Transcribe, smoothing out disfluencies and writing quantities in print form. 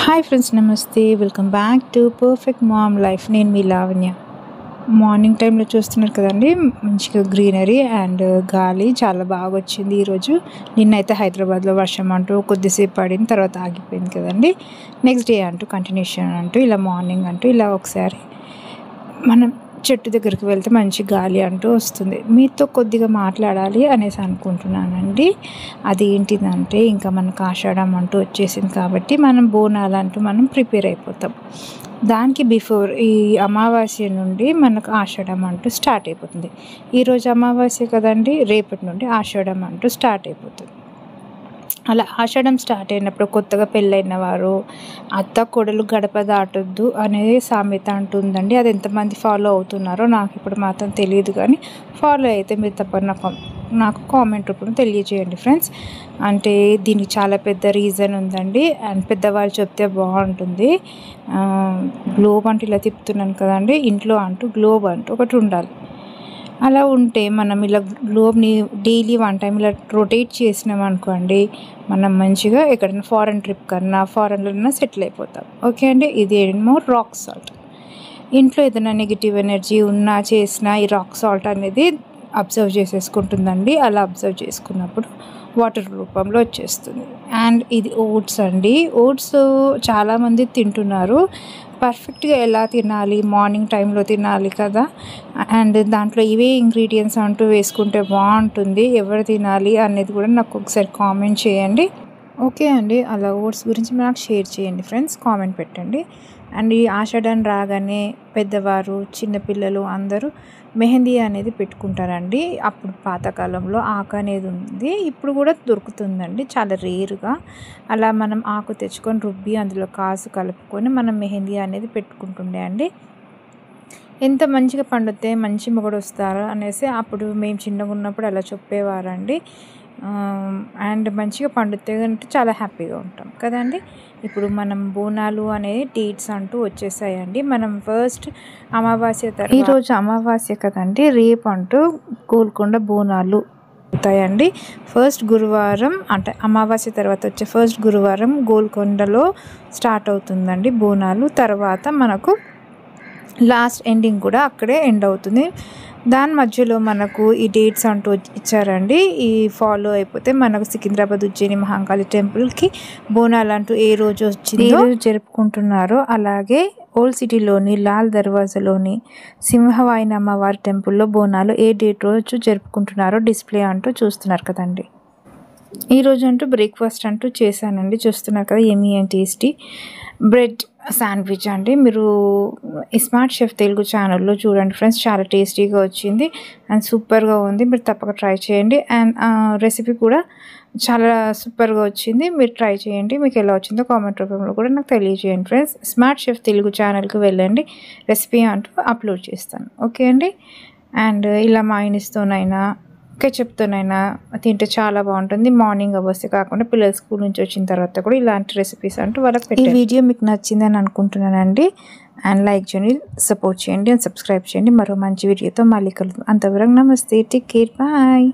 Hi friends, నమస్తే. Welcome back to perfect mom life. నేను మీ లావణ్య. మార్నింగ్ టైంలో చూస్తున్నారు కదండి, మంచిగా గ్రీనరీ అండ్ గాలి చాలా బాగా వచ్చింది ఈరోజు. నిన్నైతే హైదరాబాద్లో వర్షం అంటూ కొద్దిసేపు పడింది, తర్వాత ఆగిపోయింది కదండి. నెక్స్ట్ డే అంటూ కంటిన్యూషన్ అంటూ ఇలా మార్నింగ్ అంటూ ఇలా ఒకసారి మనం చెట్టు దగ్గరికి వెళ్తే మంచి గాలి అంటూ వస్తుంది. మీతో కొద్దిగా మాట్లాడాలి అనేసి అనుకుంటున్నానండి. అది ఏంటిదంటే, ఇంకా మనకు ఆషాఢం అంటూ వచ్చేసింది కాబట్టి మనం బోనాలు అంటూ మనం ప్రిపేర్ అయిపోతాం. దానికి బిఫోర్ ఈ అమావాస్య నుండి మనకు ఆషాఢం అంటూ స్టార్ట్ అయిపోతుంది. ఈరోజు అమావాస్య కదండి, రేపటి నుండి ఆషాఢం అంటూ స్టార్ట్ అయిపోతుంది. అలా ఆషాఢం స్టార్ట్ అయినప్పుడు కొత్తగా పెళ్ళైన వారు అత్త కోడలు గడప దాటొద్దు అనేది సామెత అంటుందండి. అది ఎంతమంది ఫాలో అవుతున్నారో నాకు ఇప్పుడు మాత్రం తెలియదు, కానీ ఫాలో అయితే మీరు తప్పకుండా నాకు కామెంట్ రూపంలో తెలియజేయండి ఫ్రెండ్స్. అంటే దీనికి చాలా పెద్ద రీజన్ ఉందండి, అండ్ పెద్దవాళ్ళు చెప్తే బాగుంటుంది. గ్లోబ్ అంటూ ఇలా తిప్పుతున్నాను కదండి, ఇంట్లో అంటూ గ్లోబ్ అంటూ ఒకటి ఉండాలి. అలా ఉంటే మనం ఇలా గ్లోబ్ని డైలీ వన్ టైం ఇలా రొటేట్ చేసినాం అనుకోండి, మనం మంచిగా ఎక్కడైనా ఫారెన్ ట్రిప్ కన్నా ఫారెన్లో సెటిల్ అయిపోతాం. ఓకే అండి. ఇది ఏమో రాక్ సాల్ట్. ఇంట్లో ఏదైనా నెగిటివ్ ఎనర్జీ ఉన్నా చేసినా ఈ రాక్ సాల్ట్ అనేది అబ్జర్వ్ చేసేసుకుంటుందండి. అలా అబ్జర్వ్ చేసుకున్నప్పుడు వాటర్ రూపంలో వచ్చేస్తుంది. అండ్ ఇది ఓట్స్ అండి. ఓట్స్ చాలామంది తింటున్నారు. పర్ఫెక్ట్గా ఎలా తినాలి, మార్నింగ్ టైంలో తినాలి కదా, అండ్ దాంట్లో ఇవే ఇంగ్రీడియంట్స్ అంటూ వేసుకుంటే బాగుంటుంది. ఎవరు తినాలి అనేది కూడా నాకు ఒకసారి కామెంట్ చేయండి. ఓకే అండి. అలా ఓట్స్ గురించి నాకు షేర్ చేయండి ఫ్రెండ్స్, కామెంట్ పెట్టండి. అండ్ ఈ ఆషాఢం రాగానే పెద్దవారు చిన్నపిల్లలు అందరూ మెహందీ అనేది పెట్టుకుంటారండి. అప్పుడు పాతకాలంలో ఆకు అనేది ఉంది, ఇప్పుడు కూడా దొరుకుతుందండి, చాలా రేరుగా. అలా మనం ఆకు తెచ్చుకొని రుబ్బి అందులో కాసు కలుపుకొని మనం మెహందీ అనేది పెట్టుకుంటుండే అండి. ఎంత మంచిగా పండితే మంచి మొగుడు వస్తారు అనేసి అప్పుడు మేము చిన్నగా ఉన్నప్పుడు అలా చెప్పేవారండి. అండ్ మంచిగా పండితే అంటే చాలా హ్యాపీగా ఉంటాం కదండి. ఇప్పుడు మనం బోనాలు అనేది డేట్స్ అంటూ వచ్చేసాయండి. మనం ఫస్ట్ అమావాస్య తర్వాత, ఈరోజు అమావాస్య కదండి, రేపు అంటూ గోల్కొండ బోనాలు అవుతాయండి. ఫస్ట్ గురువారం అంటే అమావాస్య తర్వాత వచ్చే ఫస్ట్ గురువారం గోల్కొండలో స్టార్ట్ అవుతుందండి బోనాలు. తర్వాత మనకు లాస్ట్ ఎండింగ్ కూడా అక్కడే ఎండ్ అవుతుంది. దాని మధ్యలో మనకు ఈ డేట్స్ అంటూ ఇచ్చారండి. ఈ ఫాలో అయిపోతే మనకు సికింద్రాబాద్ ఉజ్జయిని మహాకాళి టెంపుల్కి బోనాలు అంటూ ఏ రోజు వచ్చిందో జరుపుకుంటున్నారో, అలాగే ఓల్డ్ సిటీలోని లాల్ దర్వాజాలోని సింహవాహిని అమ్మవారి టెంపుల్లో బోనాలు ఏ డేట్ రోజు జరుపుకుంటున్నారో డిస్ప్లే అంటూ చూస్తున్నారు కదండి. ఈరోజు అంటూ బ్రేక్ఫాస్ట్ అంటూ చేశానండి, చూస్తున్నారు కదా, ఎమీ అండ్ టేస్టీ బ్రెడ్ శాండ్విచ్ అండి. మీరు స్మార్ట్ షెఫ్ తెలుగు ఛానల్లో చూడండి ఫ్రెండ్స్, చాలా టేస్టీగా వచ్చింది అండ్ సూపర్గా ఉంది. మీరు తప్పక ట్రై చేయండి. అండ్ రెసిపీ కూడా చాలా సూపర్గా వచ్చింది, మీరు ట్రై చేయండి. మీకు ఎలా వచ్చిందో కామెంట్ రూపంలో కూడా నాకు తెలియజేయండి ఫ్రెండ్స్. స్మార్ట్ షెఫ్ తెలుగు ఛానల్కి వెళ్ళండి, రెసిపీ అంటూ అప్లోడ్ చేస్తాను. ఓకే అండి. అండ్ ఇలా మైనస్తోనైనా కెచప్తోనైనా తింటే చాలా బాగుంటుంది. మార్నింగ్ అవర్స్ కాకుండా పిల్లలు స్కూల్ నుంచి వచ్చిన తర్వాత కూడా ఇలాంటి రెసిపీస్ అంటూ వాళ్ళకి పెట్టండి. ఈ వీడియో మీకు నచ్చిందని అనుకుంటున్నానండి. అండ్ లైక్ చేయండి, సపోర్ట్ చేయండి అండ్ సబ్స్క్రైబ్ చేయండి. మరో మంచి వీడియోతో మళ్ళీ కలుద్దాం. అంతవరకు నమస్తే, టేక్ కేర్, బాయ్.